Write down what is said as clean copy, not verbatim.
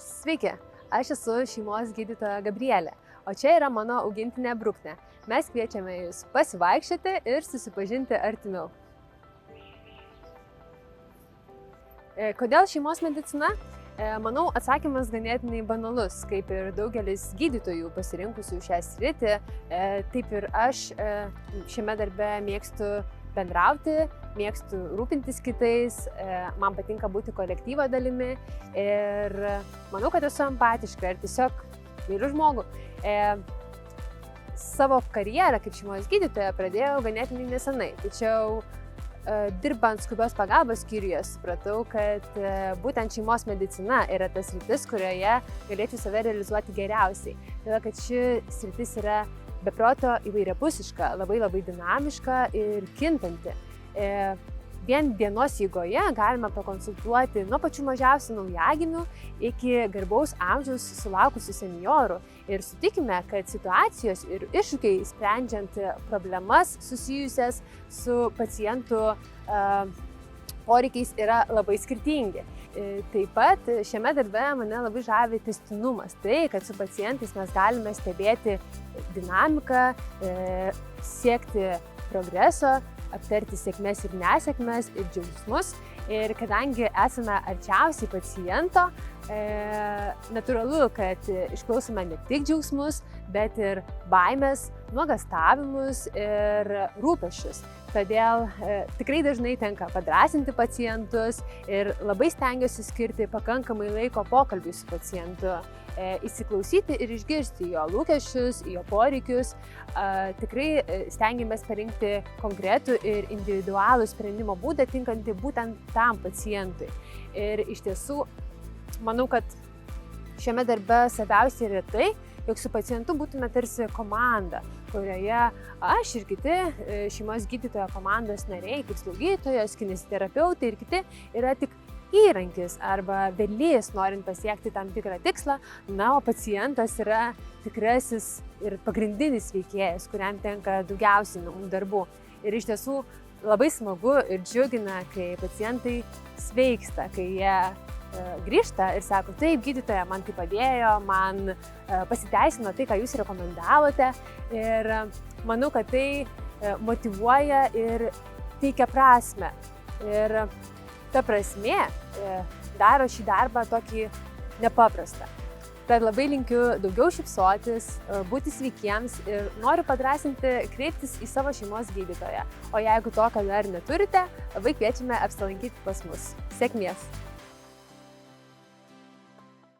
Sveiki, aš esu šeimos gydytoja Gabrielė, o čia yra mano augintinė Bruknė. Mes kviečiame jūs pasivaikščioti ir susipažinti artimiau. Kodėl šeimos medicina? Manau, atsakymas ganėtinai banalus, kaip ir daugelis gydytojų pasirinkusių šią sritį, taip ir aš šiame darbe mėgstu bendrauti, mėgstu rūpintis kitais, man patinka būti kolektyvo dalimi ir manau, kad esu empatiška ir tiesiog myliu žmogų. Savo karjerą kaip šeimos gydytoja pradėjau ganėtinai nesenai, tačiau dirbant skubios pagalbos skyriuje supratau, kad būtent šeimos medicina yra tas sritis, kurioje galėčiau save realizuoti geriausiai. Todėl, kad ši sritis yra be proto įvairiapusiška, labai dinamiška ir kintanti. Vien dienos eigoje galima pakonsultuoti nuo pačių mažiausių naujagimių iki garbaus amžiaus sulaukusių senjorų. Ir sutikime, kad situacijos ir iššūkiai sprendžiant problemas susijusias su pacientų poreikiais yra labai skirtingi. Taip pat šiame darbe mane labai žavi tęstinumas. Tai, kad su pacientais mes galime stebėti dinamiką, siekti progreso, aptarti sėkmes ir nesėkmes ir džiaugsmus. Ir kadangi esame arčiausiai paciento, natūralu, kad išklausome ne tik džiaugsmus, bet ir baimės, nuogąstavimus ir rūpesčius. Todėl tikrai dažnai tenka padrąsinti pacientus ir labai stengiuosi skirti pakankamai laiko pokalbiui su pacientu, įsiklausyti ir išgirsti jo lūkesčius, jo poreikius. Tikrai stengiamės parinkti konkretų ir individualų sprendimo būdą tinkantį būtent tam pacientui. Ir iš tiesų, manau, kad šiame darbe svarbiausia yra tai, jog su pacientu būtume tarsi komanda, kurioje aš ir kiti šeimos gydytojo komandos nariai, kaip slaugytojos, kineziterapeutai ir kiti yra tik įrankis arba vedlys, norint pasiekti tam tikrą tikslą, o pacientas yra tikrasis ir pagrindinis veikėjas, kuriam tenka daugiausiai namų darbų. Ir iš tiesų labai smagu ir džiugina, kai pacientai sveiksta, kai jie grįžta ir sako, taip, gydytoja, man tai padėjo, man pasiteisino tai, ką jūs rekomendavote. Ir manau, kad tai motyvuoja ir teikia prasmę. Ir ta prasmė daro šį darbą tokį nepaprastą. Tad labai linkiu daugiau šypsotis, būti sveikiems ir noriu padrąsinti kreiptis į savo šeimos gydytoją. O jeigu tokio dar neturite, labai kviečiame apsilankyti pas mus. Sėkmės!